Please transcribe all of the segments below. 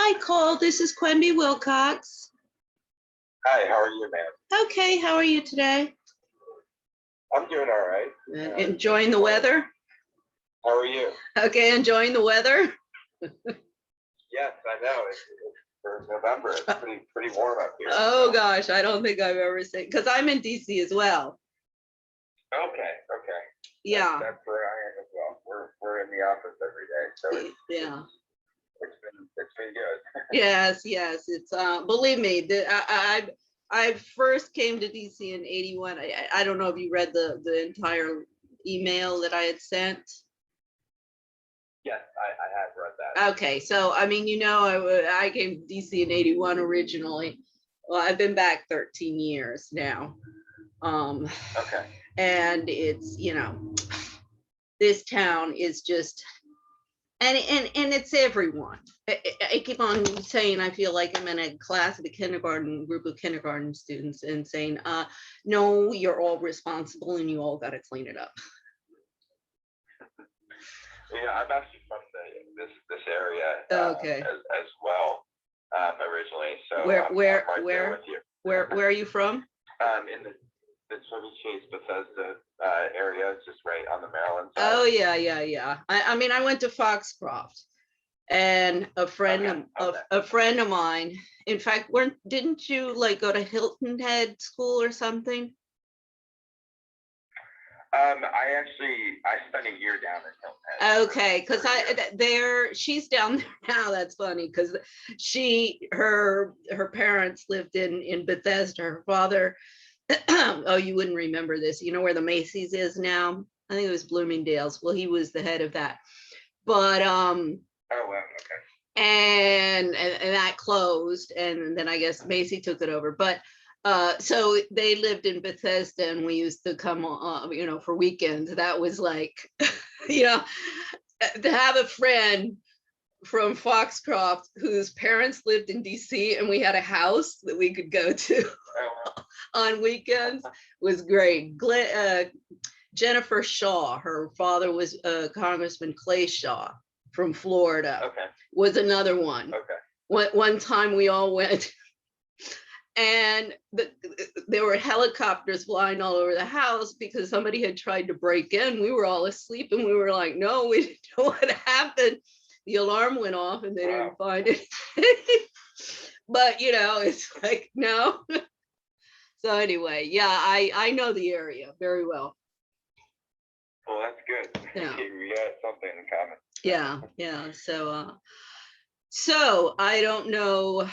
Hi, Cole. This is Quimby Wilcox. Hi, how are you, man? Okay, how are you today? I'm doing all right. Enjoying the weather? How are you? Okay, enjoying the weather? Yes, I know. It's for November. It's pretty warm up here. Oh gosh, I don't think I've ever seen, because I'm in DC as well. Okay. Yeah. That's where I am as well. We're in the office every day, so Yeah. it's been good. Yes. It's believe me, I first came to DC in '81. I don't know if you read the entire email that I had sent. Yes, I have read that. Okay, so I mean, I came to DC in '81 originally. Well, I've been back 13 years now. Okay. And it's, this town is just, and it's everyone. I keep on saying, I feel like I'm in a class of a group of kindergarten students and saying, no, you're all responsible and you all got to clean it up. Yeah, I'm actually from this area. Okay. As well, originally. So Where I'm right there with you. Where are you from? In the Chevy Chase Bethesda area, it's just right on the Maryland side. Oh yeah. I mean, I went to Foxcroft, and a friend of mine. In fact, didn't you like go to Hilton Head School or something? I spent a year down in Hilton Head. Okay, because she's down there now. That's funny because her parents lived in Bethesda. Her father, oh, you wouldn't remember this. You know where the Macy's is now? I think it was Bloomingdale's. Well, he was the head of that. But oh wow, okay. And that closed, and then I guess Macy took it over. But so they lived in Bethesda, and we used to come for weekends. That was like, to have a friend from Foxcroft whose parents lived in DC and we had a house that we could go to on weekends was great. Jennifer Shaw, her father was Congressman Clay Shaw from Florida, was another one. One time we all went, and there were helicopters flying all over the house because somebody had tried to break in. We were all asleep and we were like, no, we didn't know what happened. The alarm went off and they didn't find it. But it's like, no. So anyway, yeah, I know the area very well. Well, that's good. Yeah. We got something in common. Yeah. So I don't know.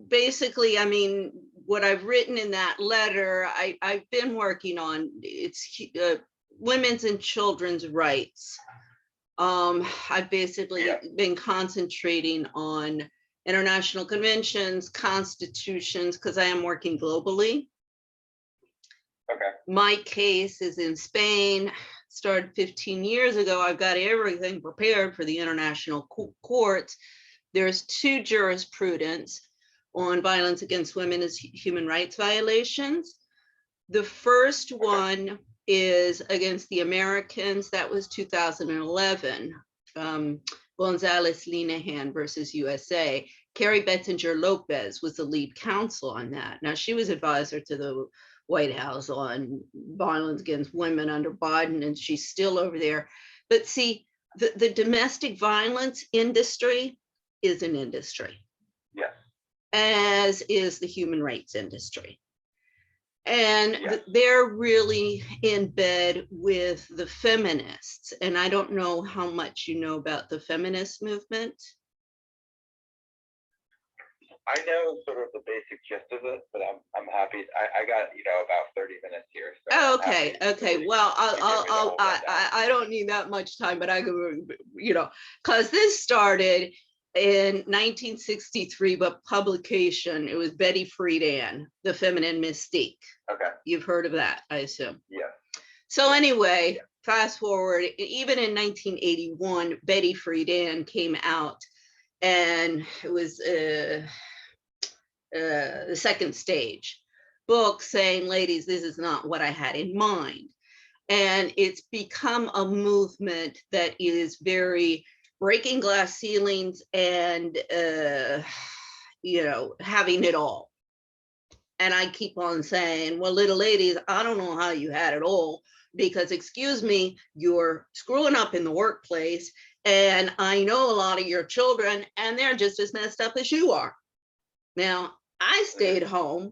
Basically, I mean, what I've written in that letter, I've been working on, it's women's and children's rights. I've basically been concentrating on international conventions, constitutions, because I am working globally. Okay. My case is in Spain, started 15 years ago. I've got everything prepared for the international courts. There's two jurisprudence on violence against women as human rights violations. The first one is against the Americans. That was 2011. Gonzalez Linehan versus USA. Carrie Bettinger Lopez was the lead counsel on that. Now, she was advisor to the White House on violence against women under Biden, and she's still over there. But see, the domestic violence industry is an industry. Yes. As is the human rights industry. And they're really in bed with the feminists. And I don't know how much you know about the feminist movement. I know sort of the basic gist of it, but I'm happy. I got about 30 minutes here. So Okay. Well, I don't need that much time, but I could, because this started in 1963, but publication, it was Betty Friedan, The Feminine Mystique. Okay. You've heard of that, I assume. Yeah. So anyway, fast forward, even in 1981, Betty Friedan came out, and it was the second stage book saying, ladies, this is not what I had in mind. And it's become a movement that is very breaking glass ceilings and, you know, having it all. And I keep on saying, well, little ladies, I don't know how you had it all, because excuse me, you're screwing up in the workplace. And I know a lot of your children, and they're just as messed up as you are. Now, I stayed home,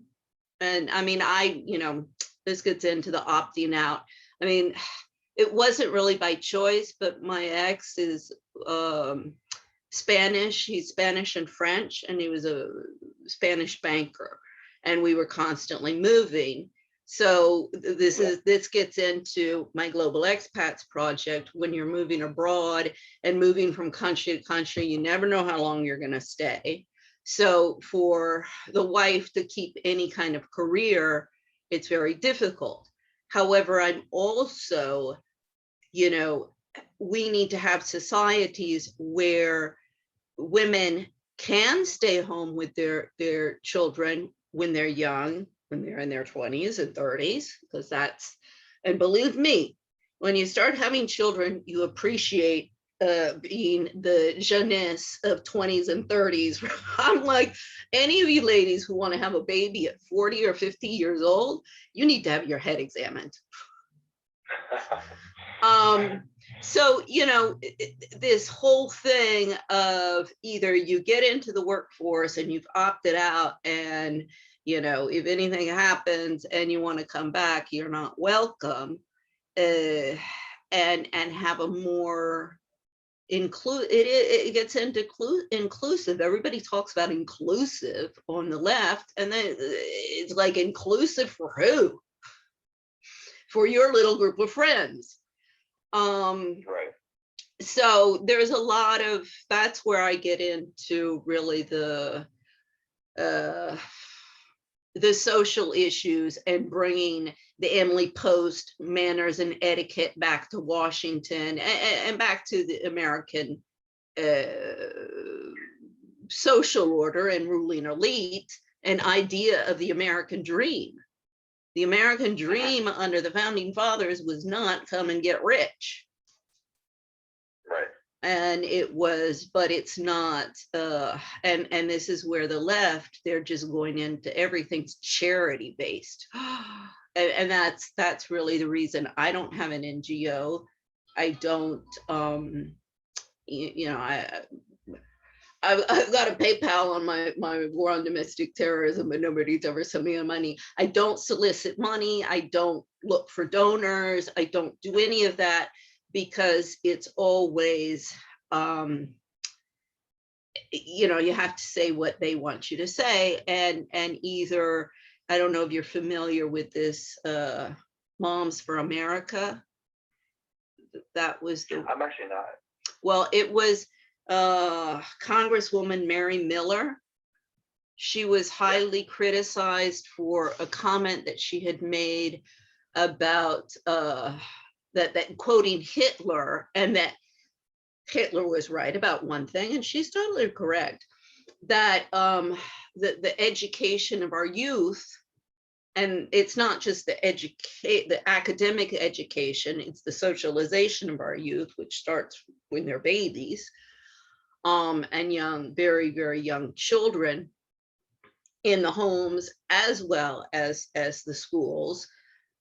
and I mean, you know, this gets into the opting out. I mean, it wasn't really by choice, but my ex is Spanish. He's Spanish and French, and he was a Spanish banker, and we were constantly moving. So this gets into my Global Expats project. When you're moving abroad and moving from country to country, you never know how long you're going to stay. So for the wife to keep any kind of career, it's very difficult. However, I'm also, you know, we need to have societies where women can stay home with their children when they're young, when they're in their 20s and 30s, because that's, and believe me, when you start having children, you appreciate being the jeunesse of 20s and 30s. I'm like, any of you ladies who want to have a baby at 40 or 50 years old, you need to have your head examined. So, you know, this whole thing of either you get into the workforce and you've opted out, and, you know, if anything happens and you want to come back, you're not welcome, and have a more it gets into inclusive. Everybody talks about inclusive on the left, and then it's like, inclusive for who? For your little group of friends. Right. So there's a lot of, that's where I get into really the social issues, and bringing the Emily Post manners and etiquette back to Washington, and back to the American social order and ruling elite, an idea of the American dream. The American dream under the founding fathers was not come and get rich. Right. And it was, but it's not, and this is where the left, they're just going into everything's charity based. And that's really the reason I don't have an NGO. I don't, you know, I've got a PayPal on my war on domestic terrorism, but nobody's ever sent me money. I don't solicit money. I don't look for donors. I don't do any of that, because it's always, you know, you have to say what they want you to say, and either, I don't know if you're familiar with this, Moms for America. That was the. I'm actually not. Well, it was Congresswoman Mary Miller. She was highly criticized for a comment that she had made about that quoting Hitler, and that Hitler was right about one thing, and she's totally correct, that the education of our youth, and it's not just the academic education, it's the socialization of our youth, which starts when they're babies, and young, very, very young children in the homes as well as the schools,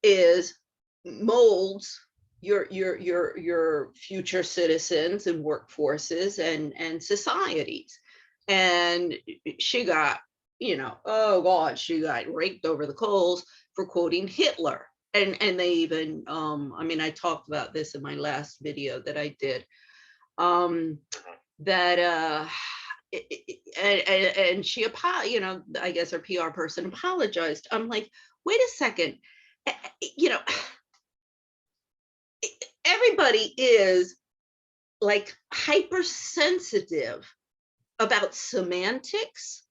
is molds your future citizens and workforces and societies. And she got, you know, oh God, she got raked over the coals for quoting Hitler. And they even, I mean, I talked about this in my last video that I did, that and she, you know, I guess her PR person apologized. I'm like, wait a second, you know, everybody is like hypersensitive about semantics.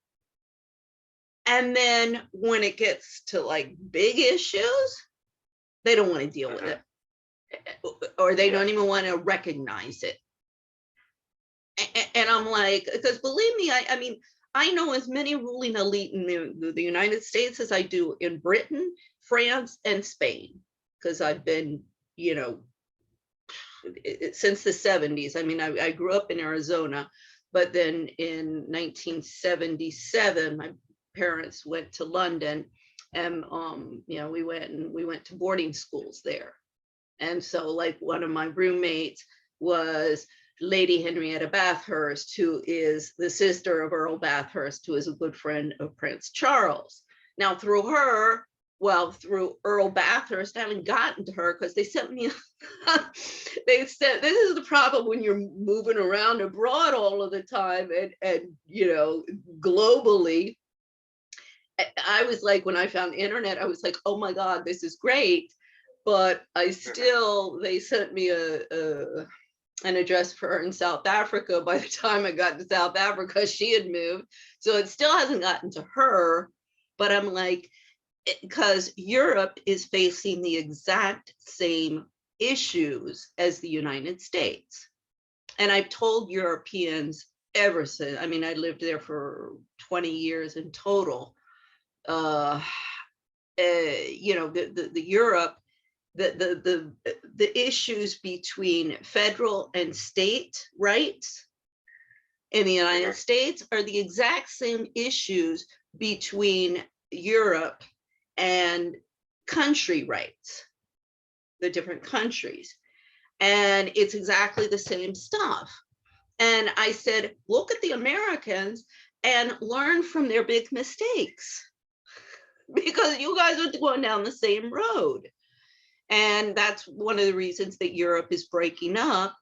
And then when it gets to like big issues, they don't want to deal with it, or they don't even want to recognize it. And I'm like, because believe me, I mean, I know as many ruling elite in the United States as I do in Britain, France, and Spain, because I've been, you know, since the 70s. I mean, I grew up in Arizona, but then in 1977, my parents went to London, and you know, we went to boarding schools there. And so like one of my roommates was Lady Henrietta Bathurst, who is the sister of Earl Bathurst, who is a good friend of Prince Charles. Now through her, well, through Earl Bathurst, I haven't gotten to her because they sent me, they said, this is the problem when you're moving around abroad all of the time and you know, globally. I was like, when I found the internet, I was like, oh my God, this is great. But I still, they sent me an address for her in South Africa. By the time I got to South Africa, she had moved. So it still hasn't gotten to her. But I'm like, because Europe is facing the exact same issues as the United States. And I've told Europeans ever since, I mean, I lived there for 20 years in total. You know, the Europe, the issues between federal and state rights in the United States are the exact same issues between Europe and country rights, the different countries. And it's exactly the same stuff. And I said, look at the Americans and learn from their big mistakes, because you guys are going down the same road. And that's one of the reasons that Europe is breaking up,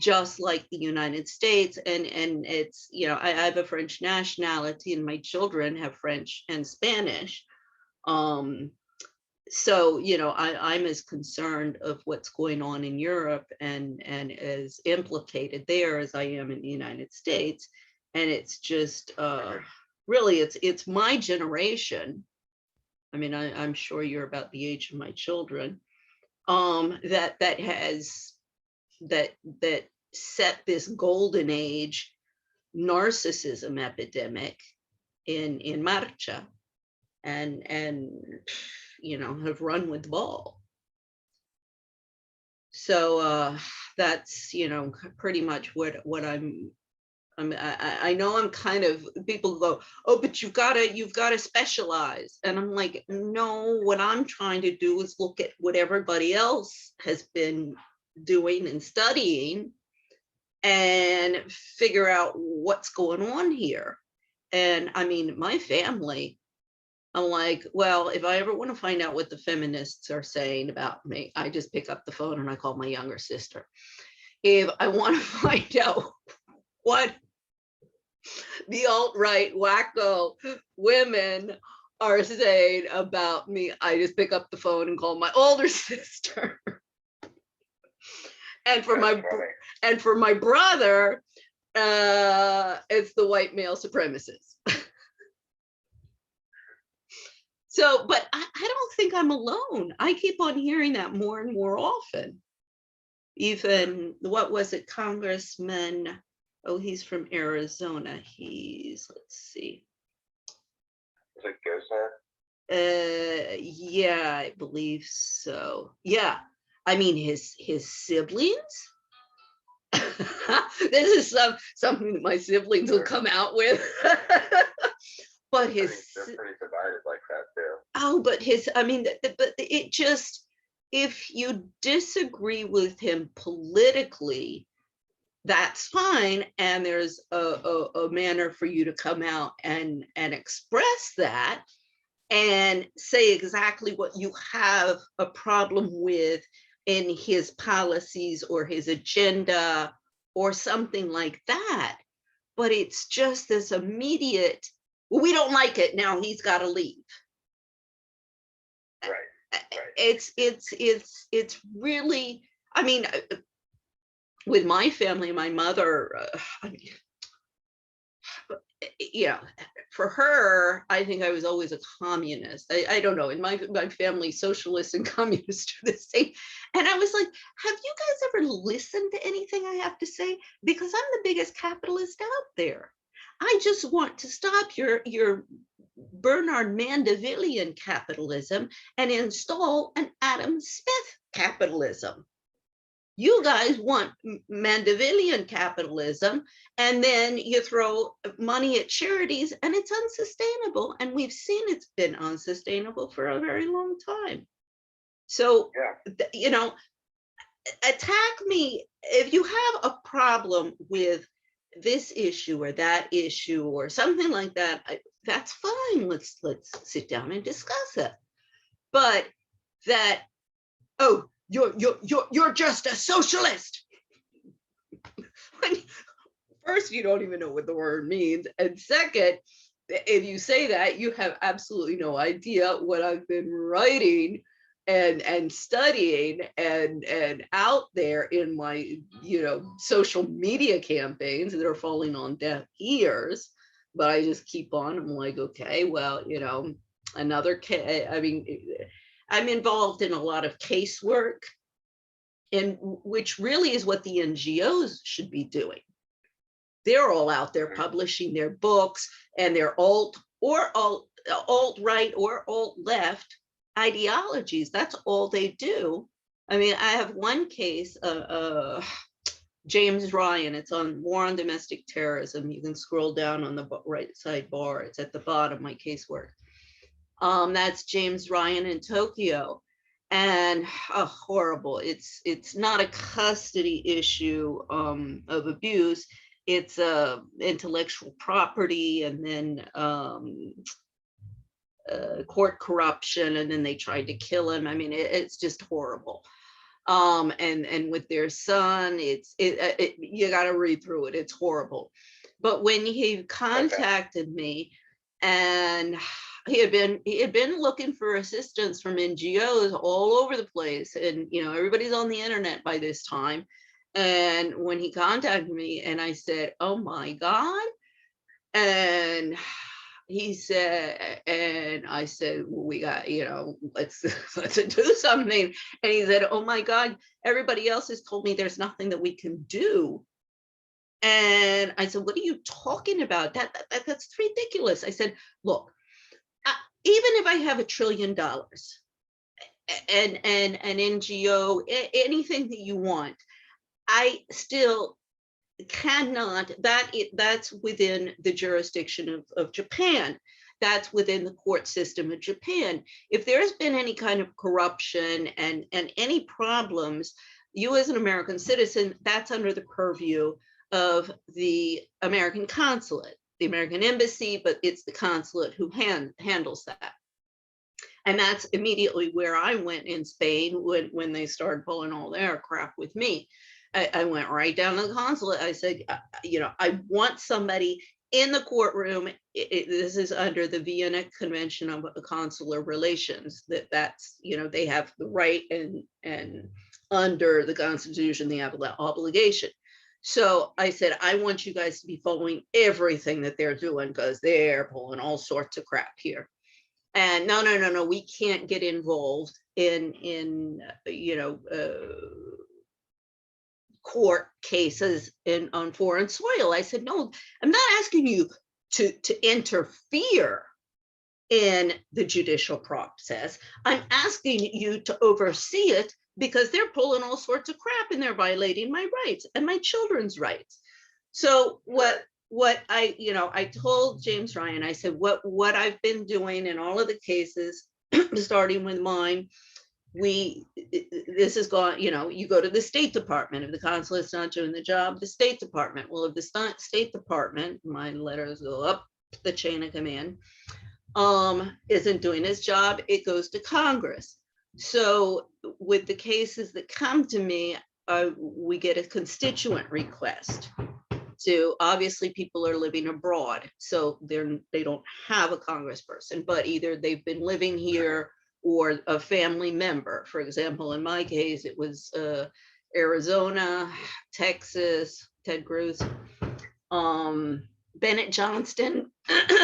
just like the United States. And it's, you know, I have a French nationality and my children have French and Spanish. So, you know, I'm as concerned of what's going on in Europe and as implicated there as I am in the United States. And it's just really, it's my generation. I mean, I'm sure you're about the age of my children, that set this golden age narcissism epidemic in marcha, and you know, have run with the ball. So that's, you know, pretty much what I know I'm kind of, people go, oh, but you've got to specialize. And I'm like, no, what I'm trying to do is look at what everybody else has been doing and studying and figure out what's going on here. And I mean, my family, I'm like, well, if I ever want to find out what the feminists are saying about me, I just pick up the phone and I call my younger sister. If I want to find out what the alt-right wacko women are saying about me, I just pick up the phone and call my older sister. And for my brother, it's the white male supremacists. So, but I don't think I'm alone. I keep on hearing that more and more often. Even, what was it, Congressman, oh, he's from Arizona. He's, let's see. Is it Gosar? Yeah, I believe so. Yeah, I mean, his siblings. This is something that my siblings will come out with. But they're pretty divided like that too. Oh, but I mean, but it just, if you disagree with him politically, that's fine. And there's a manner for you to come out and express that and say exactly what you have a problem with in his policies or his agenda or something like that. But it's just this immediate, well, we don't like it, now he's got to leave. Right. It's really, I mean, with my family, my mother, I mean, yeah, for her, I think I was always a communist. I don't know, in my family, socialists and communists are the same. And I was like, have you guys ever listened to anything I have to say? Because I'm the biggest capitalist out there. I just want to stop your Bernard Mandevillian capitalism and install an Adam Smith capitalism. You guys want Mandevillian capitalism, and then you throw money at charities, and it's unsustainable. And we've seen it's been unsustainable for a very long time. So, you know, attack me if you have a problem with this issue or that issue or something like that. That's fine. Let's sit down and discuss it. But that, oh, you're just a socialist. First, you don't even know what the word means, and second, if you say that, you have absolutely no idea what I've been writing and studying and out there in my, you know, social media campaigns that are falling on deaf ears. But I just keep on. I'm like, okay, well, you know, another case. I mean, I'm involved in a lot of casework, and which really is what the NGOs should be doing. They're all out there publishing their books and their alt right or alt left ideologies. That's all they do. I mean, I have one case, James Ryan. It's on War on Domestic Terrorism. You can scroll down on the right side bar. It's at the bottom, my casework. That's James Ryan in Tokyo. And horrible. It's not a custody issue of abuse. It's intellectual property, and then court corruption, and then they tried to kill him. I mean, it's just horrible. And with their son, you got to read through it. It's horrible. But when he contacted me, and he had been looking for assistance from NGOs all over the place, and you know, everybody's on the internet by this time. And when he contacted me, and I said, "Oh my God," and he said, and I said, well, "We got, you know, let's do something." And he said, "Oh my God, everybody else has told me there's nothing that we can do." And I said, "What are you talking about? That's ridiculous." I said, "Look, even if I have $1 trillion and an NGO, anything that you want, I still cannot, that's within the jurisdiction of Japan. That's within the court system of Japan. If there's been any kind of corruption and any problems, you as an American citizen, that's under the purview of the American consulate, the American embassy, but it's the consulate who handles that." And that's immediately where I went in Spain when they started pulling all their crap with me. I went right down to the consulate. I said, you know, I want somebody in the courtroom. This is under the Vienna Convention of Consular Relations. That's, you know, they have the right, and under the Constitution, they have the obligation. So I said, I want you guys to be following everything that they're doing, because they're pulling all sorts of crap here. And no, we can't get involved in you know, court cases on foreign soil. I said, no, I'm not asking you to interfere in the judicial process. I'm asking you to oversee it, because they're pulling all sorts of crap and they're violating my rights and my children's rights. So what I, you know, I told James Ryan, I said, what I've been doing in all of the cases, starting with mine, this has gone, you know, you go to the State Department. If the consulate's not doing the job, the State Department. Well, if the State Department, my letters go up the chain of command, isn't doing its job, it goes to Congress. So with the cases that come to me, we get a constituent request. So obviously people are living abroad, so they don't have a congressperson, but either they've been living here or a family member. For example, in my case, it was Arizona, Texas, Ted Cruz, Bennett Johnston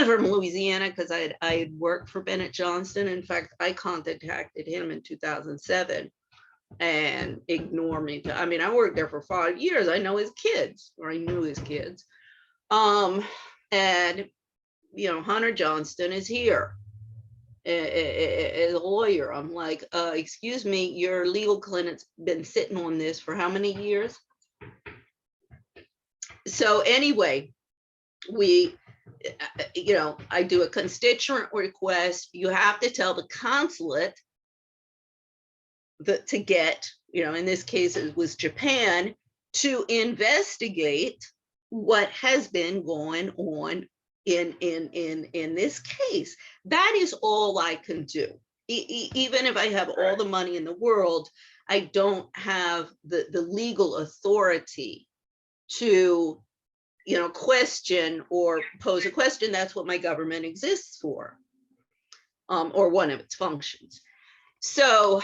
from Louisiana, because I had worked for Bennett Johnston. In fact, I contacted him in 2007 and ignored me. I mean, I worked there for 5 years. I know his kids, or I knew his kids. And, you know, Hunter Johnston is here. as a lawyer. I'm like, excuse me, your legal clinic's been sitting on this for how many years? So anyway, we, I do a constituent request. You have to tell the consulate to get, in this case, it was Japan, to investigate what has been going on in this case. That is all I can do. Even if I have all the money in the world, I don't have the legal authority to, question or pose a question. That's what my government exists for, or one of its functions. So,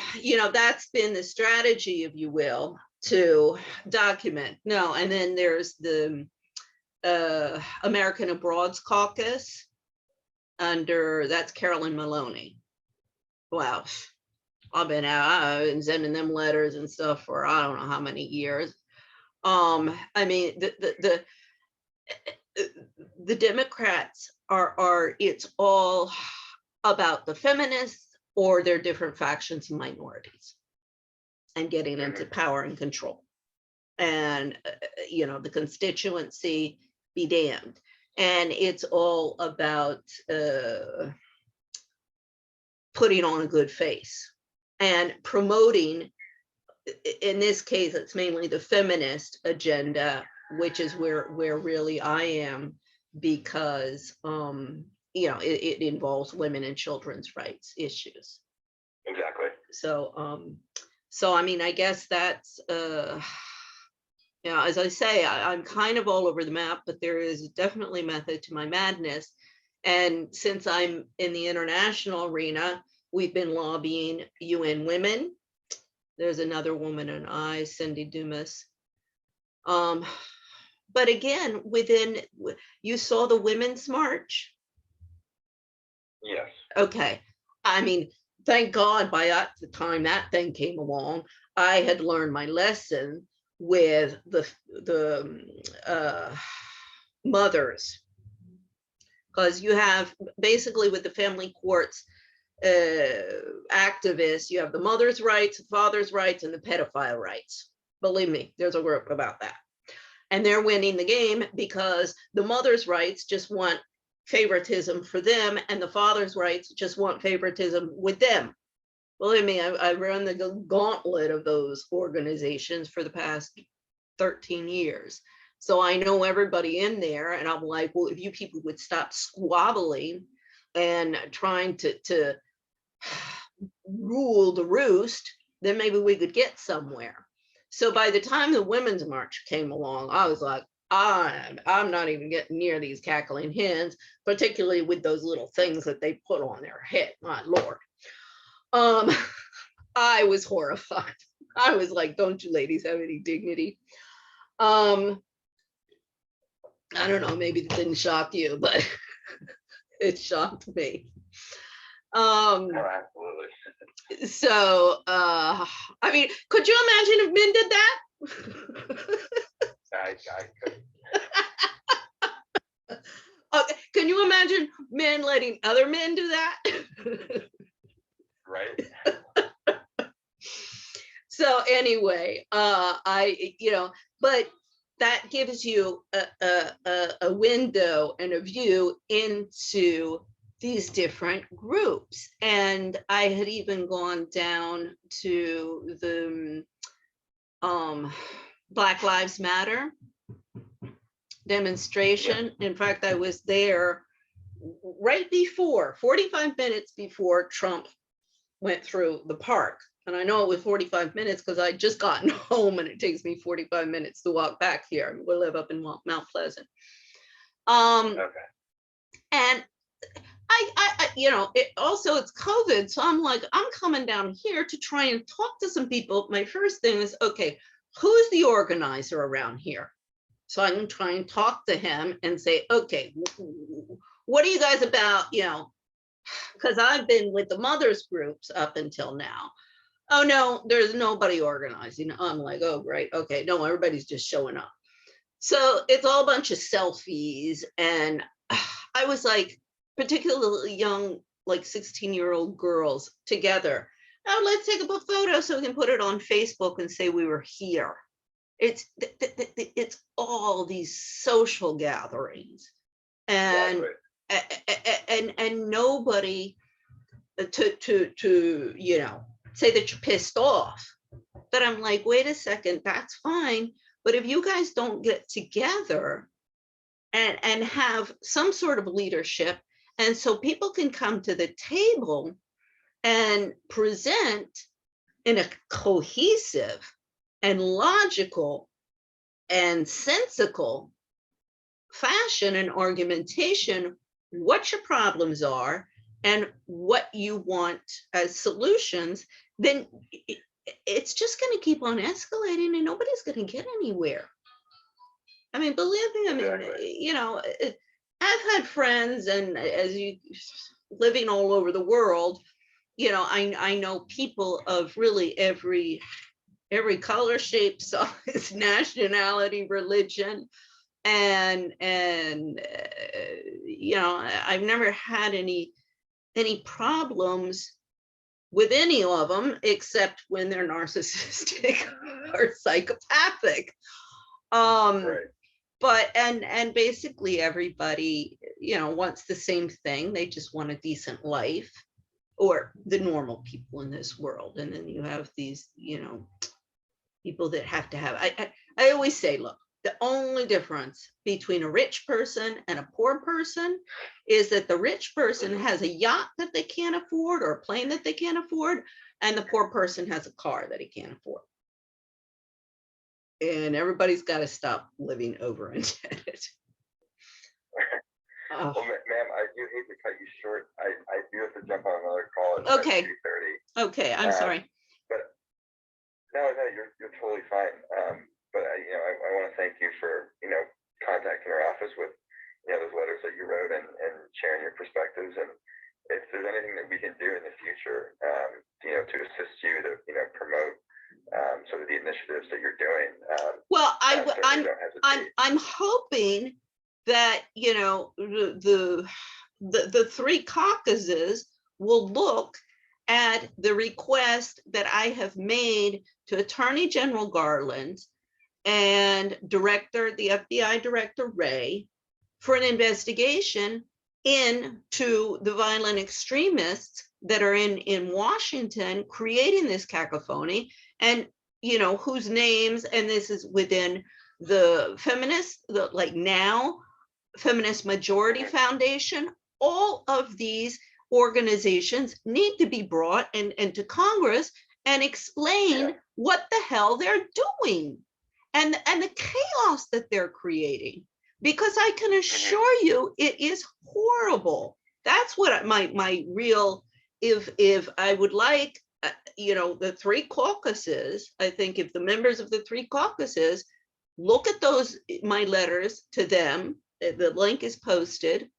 that's been the strategy, if you will, to document. No, and then there's the American Abroad's Caucus that's Carolyn Maloney. Wow, I've been sending them letters and stuff for I don't know how many years. I mean, the Democrats are it's all about the feminists or their different factions and minorities and getting into power and control. And, the constituency be damned. And it's all about putting on a good face and promoting, in this case, it's mainly the feminist agenda, which is where really I am, because it involves women and children's rights issues. Exactly. So I mean, I guess that's as I say, I'm kind of all over the map, but there is definitely method to my madness. And since I'm in the international arena, we've been lobbying UN Women. There's another woman and I, Cindy Dumas. But again, you saw the Women's March? Yes. Okay. I mean, thank God by the time that thing came along, I had learned my lesson with the mothers. Because you have, basically with the family courts activists, you have the mother's rights, the father's rights, and the pedophile rights. Believe me, there's a group about that. And they're winning the game because the mother's rights just want favoritism for them, and the father's rights just want favoritism with them. Believe me, I run the gauntlet of those organizations for the past 13 years. So I know everybody in there, and I'm like, well, if you people would stop squabbling and trying to rule the roost, then maybe we could get somewhere. So by the time the Women's March came along, I was like, I'm not even getting near these cackling hens, particularly with those little things that they put on their head. My Lord. I was horrified. I was like, don't you ladies have any dignity? I don't know, maybe it didn't shock you, but it shocked me. Oh, absolutely. So, I mean, could you imagine if men did that? I could. Can you imagine men letting other men do that? Right. So anyway, but that gives you a window and a view into these different groups. And I had even gone down to the Black Lives Matter demonstration. In fact, I was there right before, 45 minutes before Trump went through the park. And I know it was 45 minutes because I'd just gotten home and it takes me 45 minutes to walk back here. We live up in Mount Pleasant. Okay. And also it's COVID. So I'm like, I'm coming down here to try and talk to some people. My first thing is, okay, who's the organizer around here? So I can try and talk to him and say, okay, what are you guys about? Because I've been with the mothers groups up until now. Oh no, there's nobody organizing. I'm like, oh great, okay, no, everybody's just showing up. So it's all a bunch of selfies. And I was like, particularly young like 16-year-old girls together. Now let's take up a photo so we can put it on Facebook and say we were here. It's all these social gatherings, and and nobody to you know, say that you're pissed off. But I'm like, wait a second, that's fine. But if you guys don't get together and have some sort of leadership, and so people can come to the table and present in a cohesive and logical and sensical fashion and argumentation what your problems are and what you want as solutions, then it's just going to keep on escalating and nobody's going to get anywhere. I mean, believe me, I mean, you know, I've had friends, and as you living all over the world, you know, I know people of really every color, shape, size, nationality, religion, and you know, I've never had any problems with any of them, except when they're narcissistic or psychopathic. Right. But and basically everybody, you know, wants the same thing. They just want a decent life, or the normal people in this world. And then you have these, you know, people that have to have, I always say, look, the only difference between a rich person and a poor person is that the rich person has a yacht that they can't afford, or a plane that they can't afford, and the poor person has a car that he can't afford. And everybody's got to stop living over indebted. Well, ma'am, I do hate to cut you short. I do have to jump on another call at okay. 2:30. Okay, I'm sorry. But no, you're totally fine. But you know, I want to thank you for, you know, contacting our office with, you know, those letters that you wrote and sharing your perspectives. And if there's anything that we can do in the future, you know, to assist you to, you know, promote sort of the initiatives that you're doing. Well, I'm hoping that, you know, the three caucuses will look at the request that I have made to Attorney General Garland and the FBI Director Wray for an investigation into the violent extremists that are in Washington creating this cacophony, and, you know, whose names, and this is within the Feminist, Feminist Majority Foundation. All of these organizations need to be brought into Congress and explain what the hell they're doing and the chaos that they're creating, because I can assure you it is horrible. That's what my real, if I would like, you know, the three caucuses, I think if the members of the three caucuses look at those, my letters to them, the link is posted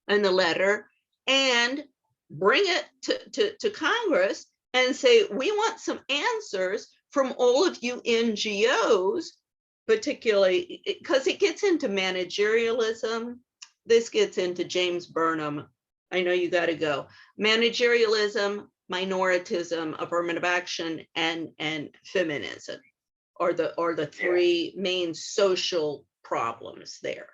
in the letter, and bring it to Congress and say, we want some answers from all of you NGOs, particularly because it gets into managerialism. This gets into James Burnham. I know you got to go. Managerialism, minoritism, affirmative action, and feminism are the three main social problems there.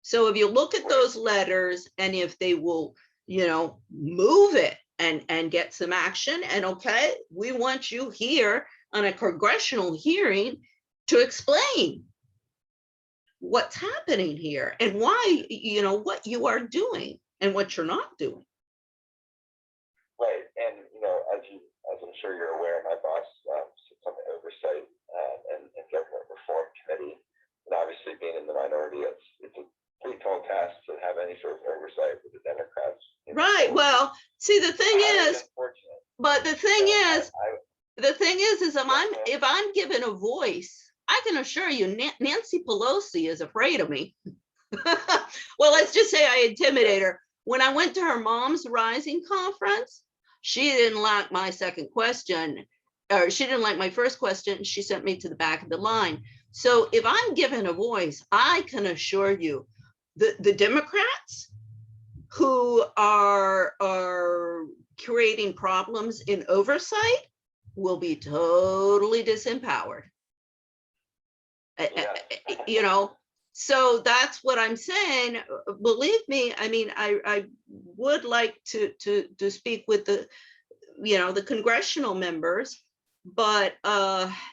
So if you look at those letters, and if they will, you know, move it and get some action, and okay, we want you here on a congressional hearing to explain what's happening here and why, you know, what you are doing and what you're not doing. Right, and you know, as I'm sure you're aware, my boss sits on the oversight and government reform committee, and obviously being in the minority, it's a pretty tall task to have any sort of oversight with the Democrats. Right. Well, see, the thing is, but the thing is, if I'm given a voice, I can assure you, Nancy Pelosi is afraid of me. Well, let's just say I intimidate her. When I went to her Mom's Rising conference, she didn't like my second question, or she didn't like my first question. She sent me to the back of the line. So if I'm given a voice, I can assure you, the Democrats who are creating problems in oversight will be totally disempowered. Yeah. You know, so that's what I'm saying. Believe me, I mean, I would like to speak with the, you know, the congressional members, but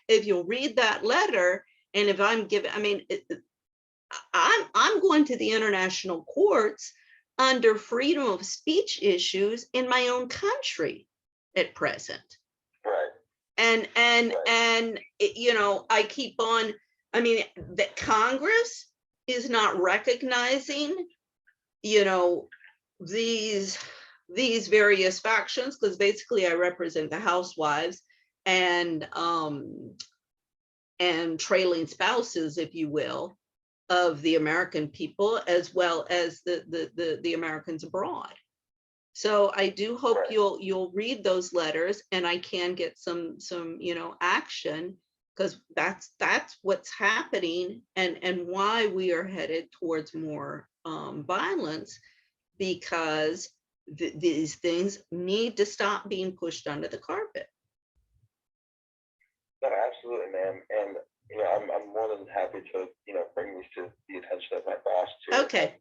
if you'll read that letter, and if I'm giving, I mean, I'm going to the international courts under freedom of speech issues in my own country at present. Right. And you know, I keep on, I mean, that Congress is not recognizing, you know, these various factions, because basically I represent the housewives and trailing spouses, if you will, of the American people, as well as the Americans abroad. So I do hope you'll read those letters, and I can get some you know, action, because that's what's happening, and why we are headed towards more violence, because these things need to stop being pushed under the carpet. No, absolutely, ma'am. And you know, I'm more than happy to, you know, bring these to the attention of my boss too. Okay.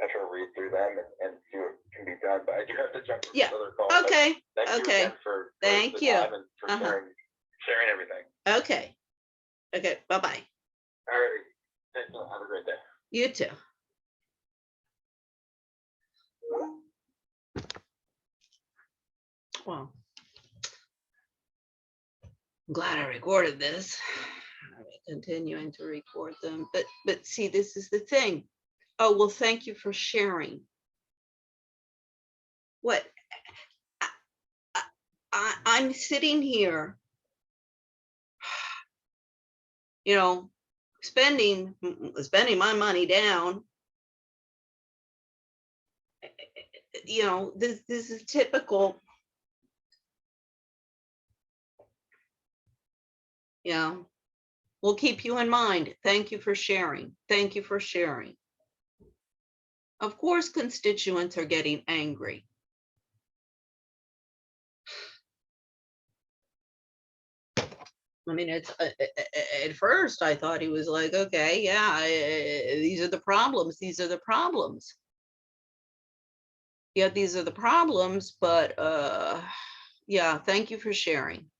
After I read through them and see what can be done. But I do have to jump to Yeah. another call. Okay. Thank you Okay. again for Thank the you. time and for sharing everything. Okay. Okay. Bye-bye. All right. Thanks. Have a great day. You too. Well, I'm glad I recorded this. I'm continuing to record them, but see, this is the thing. Oh, well, thank you for sharing. What I'm sitting here, you know, spending my money down. You know, this is typical. Yeah, we'll keep you in mind. Thank you for sharing. Thank you for sharing. Of course, constituents are getting angry. I mean, it's at first I thought he was like, okay, yeah, these are the problems. These are the problems. Yeah, these are the problems. But yeah, thank you for sharing.